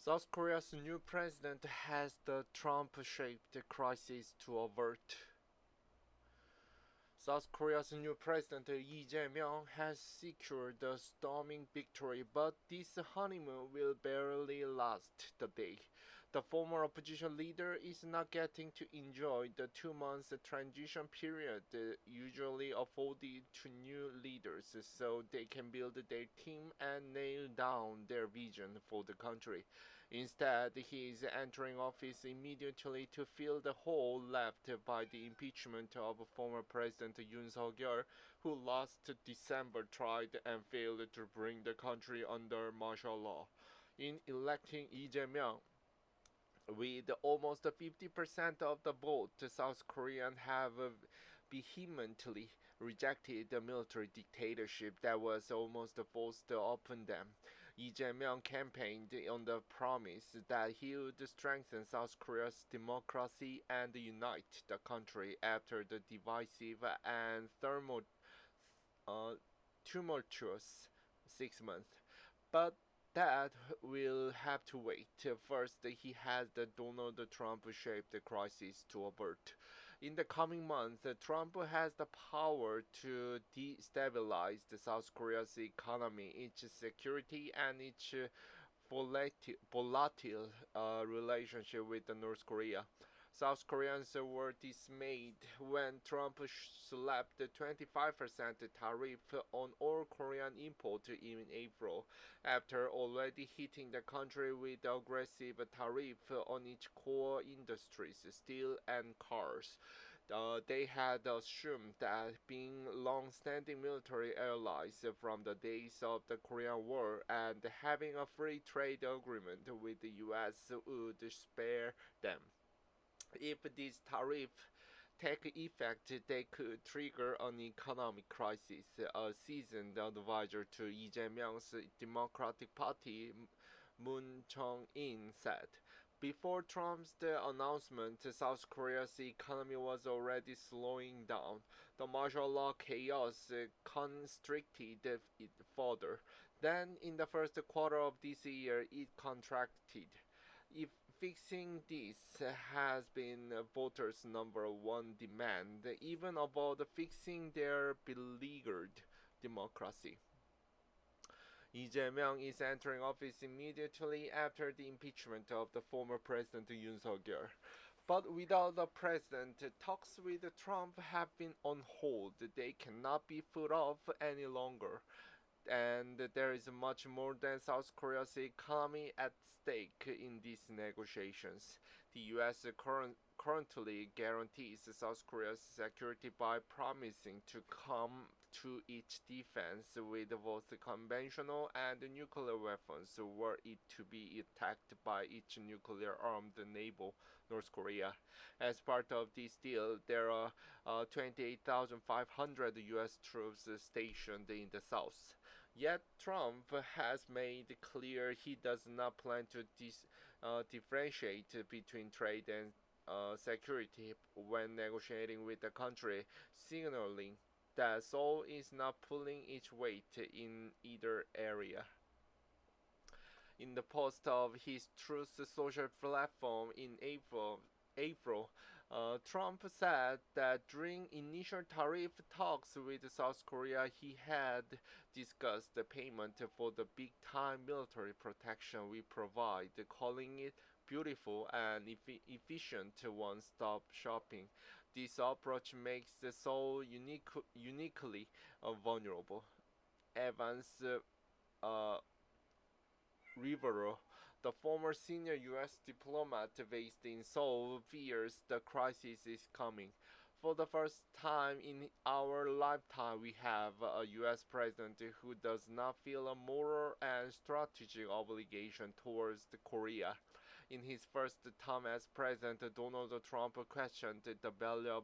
South Korea's new president has the Trump-shaped crisis to avert. South Korea's new president Lee Jae-myung has secured a storming victory, but this honeymoon will barely last the day. The former opposition leader is not getting to enjoy the 2 months transition period usually afforded to new leaders so they can build their team and nail down their vision for the country. Instead, he is entering office immediately to fill the hole left by the impeachment of former President Yoon Suk-yeol, who last December tried and failed to bring the country under martial law. In electing Lee Jae-myung, with almost 50% of the vote, South Koreans have vehemently rejected the military dictatorship that was almost forced upon them. Lee Jae-myung campaigned on the promise that he would strengthen South Korea's democracy and unite the country after the divisive and tumultuous 6 months. But that will have to wait. First, he has the Donald Trump-shaped crisis to avert. In the coming months, Trump has the power to destabilize South Korea's economy, its security, and its volatile relationship with North Korea. South Koreans were dismayed when Trump slapped the 25% tariff on all Korean imports in April, after already hitting the country with aggressive tariff on its core industries, steel and cars. They had assumed that being long-standing military allies from the days of the Korean War and having a free trade agreement with the U.S. would spare them. If these tariffs take effect, they could trigger an economic crisis, a seasoned advisor to Lee Jae-myung's Democratic Party, Moon Chung-in, said. Before Trump's announcement, South Korea's economy was already slowing down. The martial law chaos constricted it further. Then, in the first quarter of this year, it contracted. If fixing this has been voters' number one demand, even above fixing their beleaguered democracy. Lee Jae-myung is entering office immediately after the impeachment of the former President Yoon Suk-yeol. But without the president, talks with Trump have been on hold. They cannot be put off any longer. And there is much more than South Korea's economy at stake in these negotiations. The U.S. currently guarantees South Korea's security by promising to come to its defense with both conventional and nuclear weapons were it to be attacked by its nuclear-armed neighbor, North Korea. As part of this deal, there are 28,500 U.S. troops stationed in the South. Yet Trump has made clear he does not plan to differentiate between trade and security when negotiating with the country, signaling that Seoul is not pulling its weight in either area. In the post of his Truth Social platform in April, Trump said that during initial tariff talks with South Korea, he had discussed the payment for the big-time military protection we provide, calling it beautiful and efficient one-stop shopping. This approach makes Seoul uniquely vulnerable. Evans Rivero, the former senior U.S. diplomat based in Seoul, fears the crisis is coming. For the first time in our lifetime, we have a U.S. president who does not feel a moral and strategic obligation towards Korea. In his first term as president, Donald Trump questioned the value of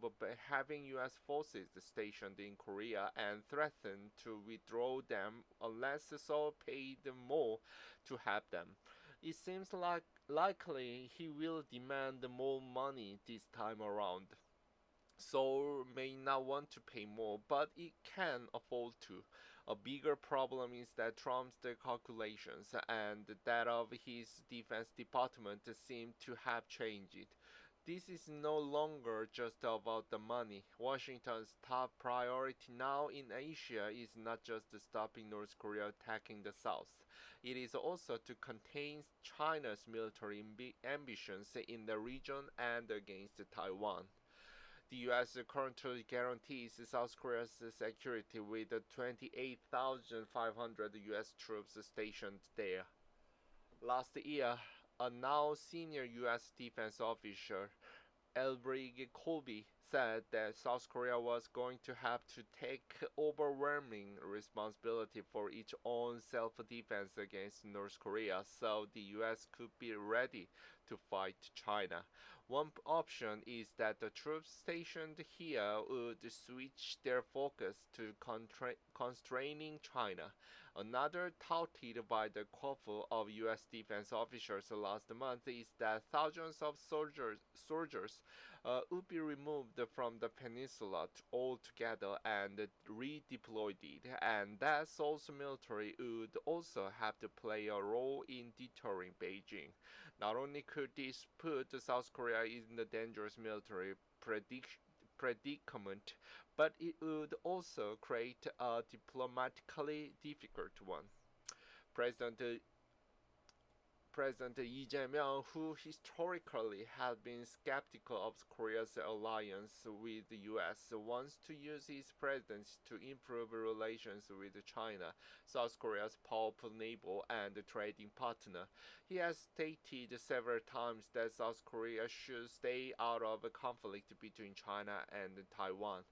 having U.S. forces stationed in Korea and threatened to withdraw them unless Seoul paid more to have them. It seems likely he will demand more money this time around. Seoul may not want to pay more, but it can afford to. A bigger problem is that Trump's calculations and that of his defense department seem to have changed. This is no longer just about the money. Washington's top priority now in Asia is not just stopping North Korea attacking the South. It is also to contain China's military ambitions in the region and against Taiwan. The U.S. currently guarantees South Korea's security with 28,500 U.S. troops stationed there. Last year, a now senior U.S. defense officer, Elbrig Colby, said that South Korea was going to have to take overwhelming responsibility for its own self-defense against North Korea so the US could be ready to fight China. One option is that the troops stationed here would switch their focus to constraining China. Another touted by the couple of U.S. defense officials last month is that thousands of soldiers would be removed from the peninsula altogether and redeployed, and that Seoul's military would also have to play a role in deterring Beijing. Not only could this put South Korea in a dangerous military predicament, but it would also create a diplomatically difficult one. President President Jae-myung, who historically had been skeptical of Korea's alliance with the U.S., wants to use his presidency to improve relations with China, South Korea's powerful neighbor and trading partner. He has stated several times that South Korea should stay out of a conflict between China and Taiwan.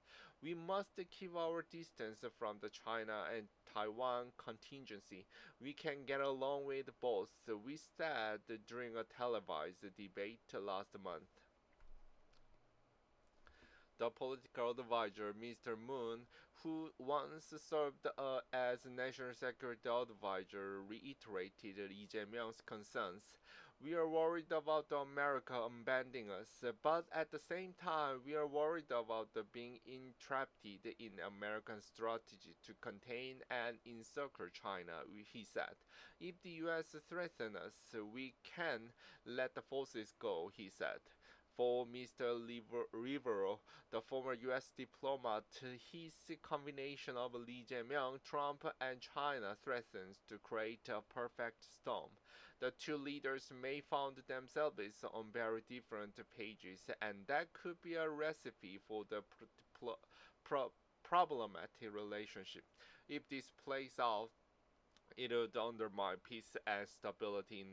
We must keep our distance from the China and Taiwan contingency. We can get along with both, we said during a televised debate last month. The political advisor, Mr. Moon, who once served as National Security Advisor, reiterated Lee Jae-myung's concerns. We are worried about America abandoning us, but at the same time, we are worried about being entrapped in American strategy to contain and encircle China, he said. If the U.S. threatens us, we can let the forces go, he said. For Mr. Rivero, the former U.S. diplomat, his combination of Lee Jae-myung, Trump, and China threatens to create a perfect storm. The two leaders may find themselves on very different pages, and that could be a recipe for the problematic relationship. If this plays out, it would undermine peace and stability in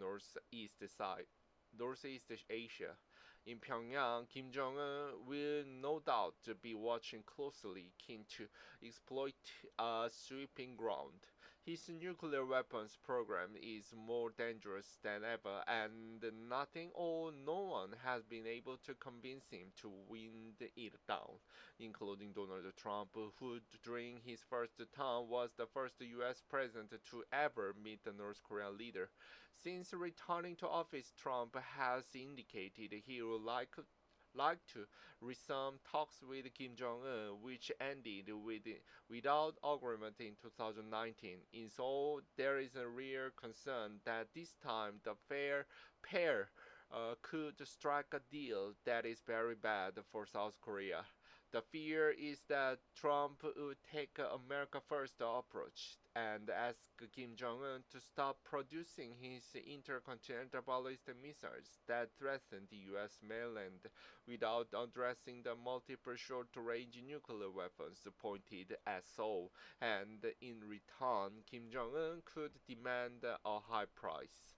Northeast Asia. In Pyongyang, Kim Jong-un will no doubt be watching closely, keen to exploit a sweeping ground. His nuclear weapons program is more dangerous than ever, and nothing or no one has been able to convince him to wind it down, including Donald Trump, who during his first term was the first U.S. president to ever meet the North Korean leader. Since returning to office, Trump has indicated he would like to resume talks with Kim Jong-un, which ended without agreement in 2019. In Seoul, there is a real concern that this time the pair could strike a deal that is very bad for South Korea. The fear is that Trump would take an America First approach and ask Kim Jong-un to stop producing his intercontinental ballistic missiles that threaten the U.S. mainland without addressing the multiple short-range nuclear weapons pointed at Seoul, and in return, Kim Jong-un could demand a high price.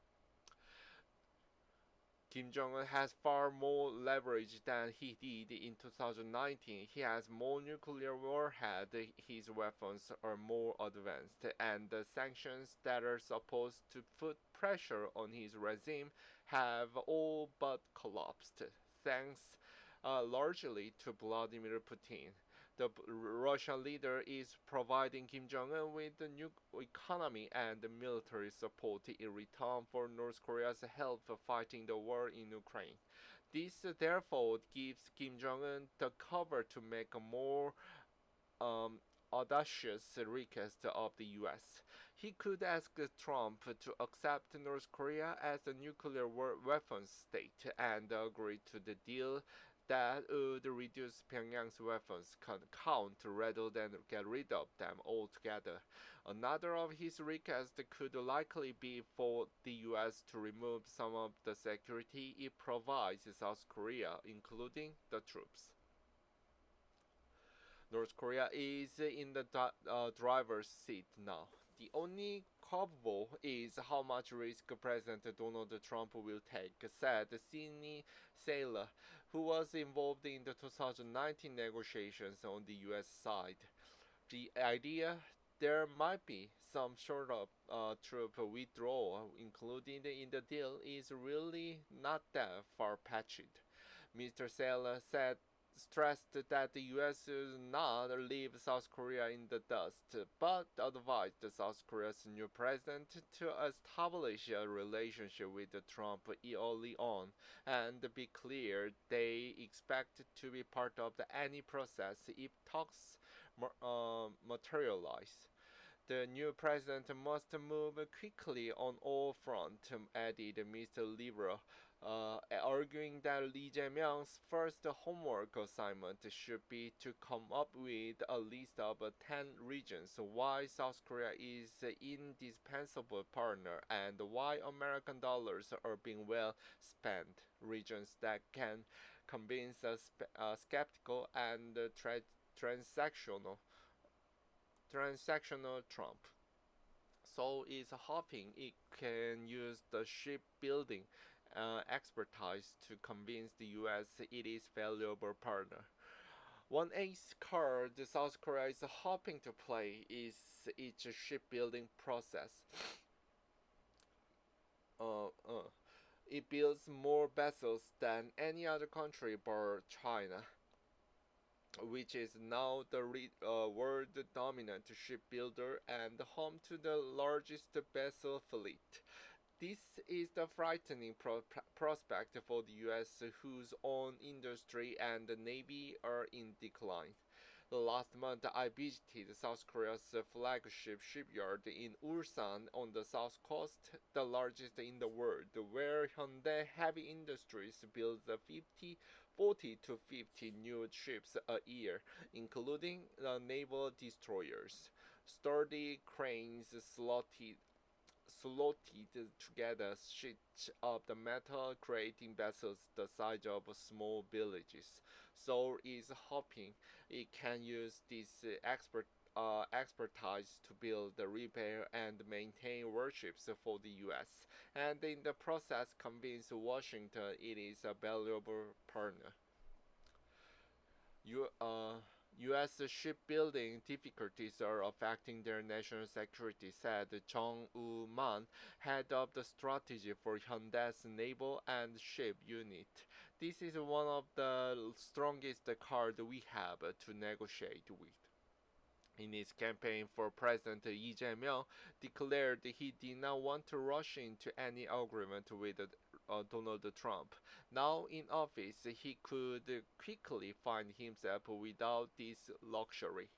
Kim Jong-un has far more leverage than he did in 2019. He has more nuclear warheads, his weapons are more advanced, and the sanctions that are supposed to put pressure on his regime have all but collapsed, thanks largely to Vladimir Putin. The Russian leader is providing Kim Jong-un with the new economy and military support in return for North Korea's help fighting the war in Ukraine. This therefore gives Kim Jong-un the cover to make more audacious request of the U.S. He could ask Trump to accept North Korea as a nuclear weapons state and agree to the deal that would reduce Pyongyang's weapons count rather than get rid of them altogether. Another of his requests could likely be for the U.S. to remove some of the security it provides South Korea, including the troops. North Korea is in the driver's seat now. The only curveball is how much risk President Donald Trump will take, said Sidney Saylor, who was involved in the 2019 negotiations on the U.S. side. The idea there might be some sort of troop withdrawal included in the deal is really not that far-fetched. Mr. Saylor stressed that the U.S. would not leave South Korea in the dust, but advised South Korea's new president to establish a relationship with Trump early on and be clear they expect to be part of any process if talks materialize. The new president must move quickly on all fronts, added Mr. Libra, arguing that Lee Jae-myung's first homework assignment should be to come up with a list of 10 regions why South Korea is an indispensable partner and why American dollars are being well spent, regions that can convince a skeptical and transactional Trump. So is hoping it can use the shipbuilding expertise to convince the U.S. it is valuable partner. One ace card South Korea is hoping to play is its shipbuilding process. It builds more vessels than any other country but China, which is now the world dominant shipbuilder and home to the largest vessel fleet. This is the frightening prospect for the U.S., whose own industry and navy are in decline. Last month, I visited South Korea's flagship shipyard in Ulsan on the south coast, the largest in the world, where Hyundai Heavy Industries builds 40 to 50 new ships a year, including naval destroyers. Sturdy cranes slotted together sheets of the metal, creating vessels the size of small villages. Seoul is hoping it can use this expertise to build, repair, and maintain warships for the U.S., and in the process convince Washington it is a valuable partner. U.S. shipbuilding difficulties are affecting their national security, said Jung Woo-man, head of the strategy for Hyundai's naval and ship unit. This is one of the strongest cards we have to negotiate with. In his campaign for President Lee Jae-myung declared he did not want to rush into any agreement with Donald Trump. Now in office, he could quickly find himself without this luxury.